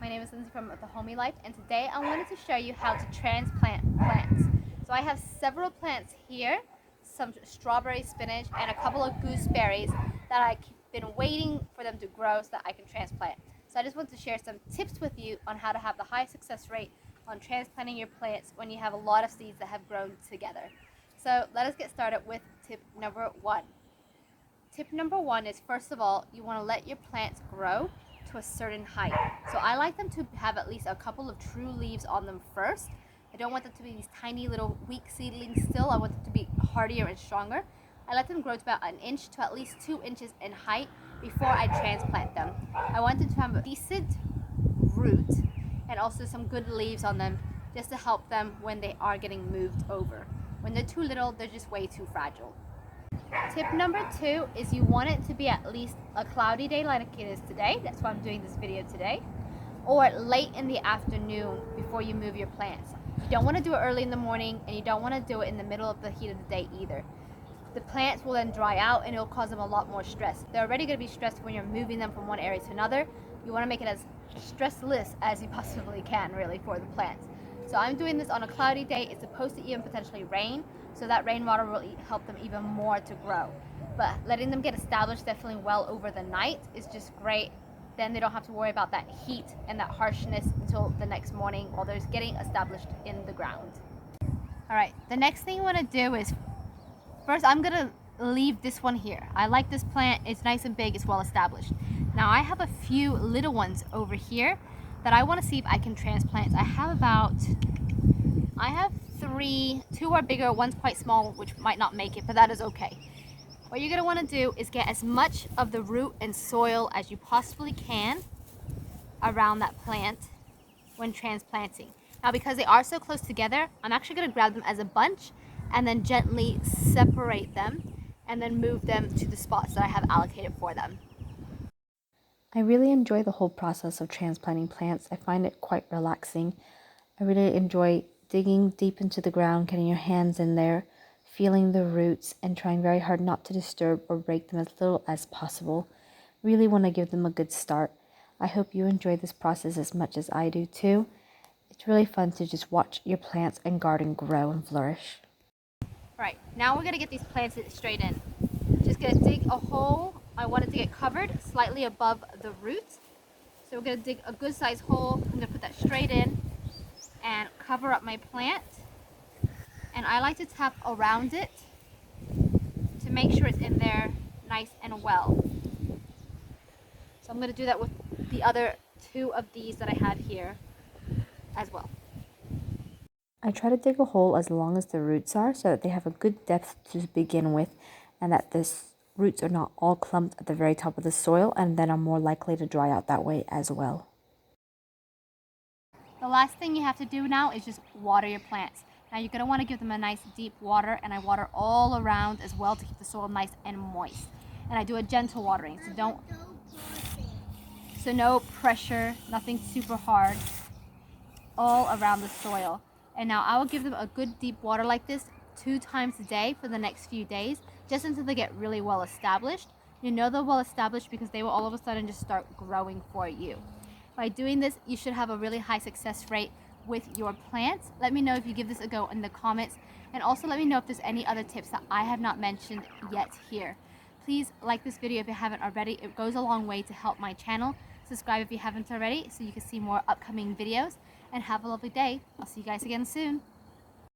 My name is Lindsay from The Homey Life, and today I wanted to show you how to transplant plants. So I have several plants here, some strawberry spinach and a couple of gooseberries that I've been waiting for them to grow so that I can transplant. So I just want to share some tips with you on how to have the high success rate on transplanting your plants when you have a lot of seeds that have grown together. So let us get started with tip number one. Tip number one is, first of all, you want to let your plants grow to a certain height. So I like them to have at least a couple of true leaves on them first. I don't want them to be these tiny little weak seedlings still. I want them to be hardier and stronger. I let them grow to about 1 inch to at least 2 inches in height before I transplant them. I want them to have a decent root and also some good leaves on them just to help them when they are getting moved over. When they're too little, they're just way too fragile. Tip number two is you want it to be at least a cloudy day like it is today. That's why I'm doing this video today. Or late in the afternoon before you move your plants. You don't want to do it early in the morning, and you don't want to do it in the middle of the heat of the day either. The plants will then dry out and it'll cause them a lot more stress. They're already going to be stressed when you're moving them from one area to another. You want to make it as stressless as you possibly can, really, for the plants. So I'm doing this on a cloudy day. It's supposed to even potentially rain, so that rainwater will help them even more to grow. But letting them get established definitely well over the night is just great. Then they don't have to worry about that heat and that harshness until the next morning while they're getting established in the ground. All right, the next thing you want to do is, first I'm gonna leave this one here. I like this plant, it's nice and big, it's well established. Now I have a few little ones over here that I want to see if I can transplant. I have three. Two are bigger, one's quite small, which might not make it, but that is okay. What you're going to want to do is get as much of the root and soil as you possibly can around that plant when transplanting. Now, because they are so close together, I'm actually going to grab them as a bunch and then gently separate them and then move them to the spots that I have allocated for them. I really enjoy the whole process of transplanting plants. I find it quite relaxing. I really enjoy digging deep into the ground, getting your hands in there, feeling the roots, and trying very hard not to disturb or break them as little as possible. Really want to give them a good start. I hope you enjoy this process as much as I do too. It's really fun to just watch your plants and garden grow and flourish. Right, now we're going to get these plants straight in. Just going to dig a hole. I want it to get covered slightly above the roots. So we're going to dig a good sized hole. I'm going to put that straight in and cover up my plant. And I like to tap around it to make sure it's in there nice and well. So I'm going to do that with the other two of these that I had here as well. I try to dig a hole as long as the roots are so that they have a good depth to begin with, and that the roots are not all clumped at the very top of the soil and then are more likely to dry out that way as well. The last thing you have to do now is just water your plants. Now you're going to want to give them a nice deep water, and I water all around as well to keep the soil nice and moist. And I do a gentle watering, so no pressure, nothing super hard, all around the soil. And now I will give them a good deep water like this 2 times a day for the next few days, just until they get really well established. You know they're well established because they will all of a sudden just start growing for you. By doing this, you should have a really high success rate with your plants. Let me know if you give this a go in the comments, and also let me know if there's any other tips that I have not mentioned yet here. Please like this video if you haven't already. It goes a long way to help my channel. Subscribe if you haven't already so you can see more upcoming videos, and have a lovely day. I'll see you guys again soon.